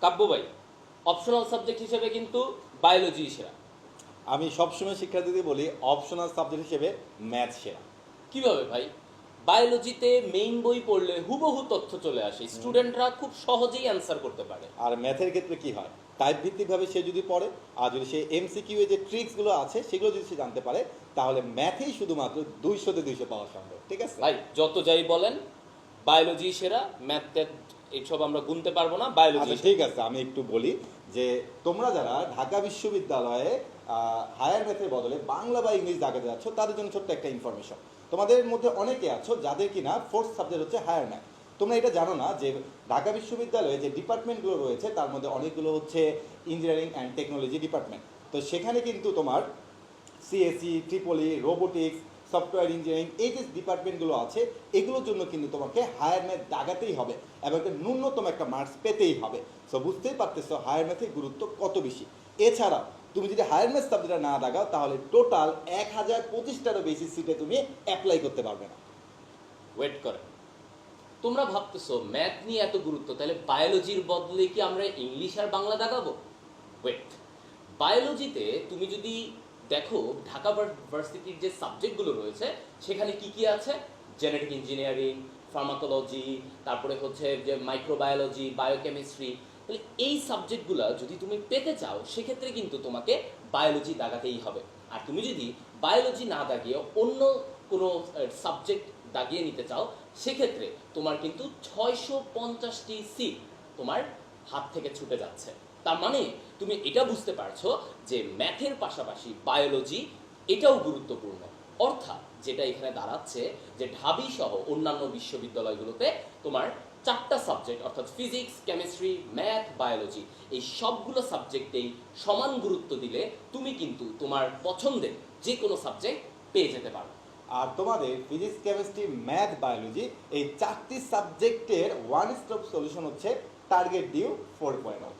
কাব্য ভাই, optional subject হিসেবে কিন্তু বায়োলজি সেরা। আমি সবসময় শিক্ষার্থীদের বলি অপশনাল সাবজেক্ট হিসেবে ম্যাথ সেরা। কিভাবে ভাই? বায়োলজিতে মেইন বই পড়লে হুবহু তথ্য চলে আসে, স্টুডেন্টরা খুব সহজেই অ্যান্সার করতে পারে। আর ম্যাথের ক্ষেত্রে কি হয়, টাইপ ভিত্তিকভাবে সে যদি পড়ে আর যদি সে এমসিকিউ এর যে ট্রিক্সগুলো আছে সেগুলো যদি সে জানতে পারে, তাহলে ম্যাথেই শুধুমাত্র 200-তে 200 পাওয়া সম্ভব। ঠিক আছে ভাই যত যাই বলেন, বায়োলজি সেরা, ম্যাথ ট্যাথ এইসব আমরা গুনতে পারবো না, বায়োলজি আচ্ছা ঠিক আছে, আমি একটু বলি যে তোমরা যারা ঢাকা বিশ্ববিদ্যালয়ে হায়ার ম্যাথের বদলে বাংলা বা ইংলিশ দাগাতে যাচ্ছ, তাদের জন্য ছোট্ট একটা ইনফরমেশন। তোমাদের মধ্যে অনেকে আছো যাদের কিনা ফোর্থ সাবজেক্ট হচ্ছে হায়ার ম্যাথ। তোমরা এটা জানো না যে ঢাকা বিশ্ববিদ্যালয়ে যে ডিপার্টমেন্টগুলো রয়েছে তার মধ্যে অনেকগুলো হচ্ছে ইঞ্জিনিয়ারিং অ্যান্ড টেকনোলজি ডিপার্টমেন্ট। তো সেখানে কিন্তু তোমার CSC, Tripoli, robotics, software engineering, এই যে ডিপার্টমেন্টগুলো আছে এগুলোর জন্য কিন্তু তোমাকে হায়ার ম্যাথ দাগাতেই হবে এবং একটা ন্যূনতম একটা মার্কস পেতেই হবে। সো বুঝতেই পারতেছো হায়ার ম্যাথের গুরুত্ব কত বেশি। এছাড়া তুমি যদি হায়ার ম্যাথ সাবজেক্টটা না দাগাও তাহলে টোটাল 1025টারও বেশি সিটে তুমি অ্যাপ্লাই করতে পারবে না। ওয়েট করে, তোমরা ভাবতেছো ম্যাথ নিয়ে এত গুরুত্ব, তাহলে বায়োলজির বদলে কি আমরা ইংলিশ আর বাংলা দাগাবো? ওয়েট, বায়োলজিতে তুমি যদি দেখো ঢাকা ভার্সিটির যে সাবজেক্টগুলো রয়েছে সেখানে কি কি আছে, জেনেটিক ইঞ্জিনিয়ারিং, ফার্মাকোলজি, তারপরে হচ্ছে যে মাইক্রোবায়োলজি, বায়োকেমিস্ট্রি। তাহলে এই সাবজেক্টগুলো যদি তুমি পেতে চাও সেক্ষেত্রে কিন্তু তোমাকে বায়োলজি দাগাতেই হবে। আর তুমি যদি বায়োলজি না দাগিয়ে অন্য কোনো সাবজেক্ট দাগিয়ে নিতে চাও সেক্ষেত্রে তোমার কিন্তু 650টি সিট তোমার হাত থেকে ছুটে যাচ্ছে। তার মানে তুমি এটা বুঝতে পারছো যে ম্যাথের পাশাপাশি বায়োলজি এটাও গুরুত্বপূর্ণ। অর্থাৎ যেটা এখানে দাঁড়াচ্ছে যে ঢাবি সহ অন্যান্য বিশ্ববিদ্যালয়গুলোতে তোমার 4টা সাবজেক্ট অর্থাৎ ফিজিক্স, কেমিস্ট্রি, ম্যাথ, বায়োলজি, এই সবগুলো সাবজেক্টেই সমান গুরুত্ব দিলে তুমি কিন্তু তোমার পছন্দের যে কোনো সাবজেক্ট পেয়ে যেতে পারো। আর তোমাদের ফিজিক্স, কেমিস্ট্রি, ম্যাথ, বায়োলজি এই 4টি সাবজেক্টের ওয়ান স্টপ সলিউশন হচ্ছে টার্গেট ডিউ 4.0।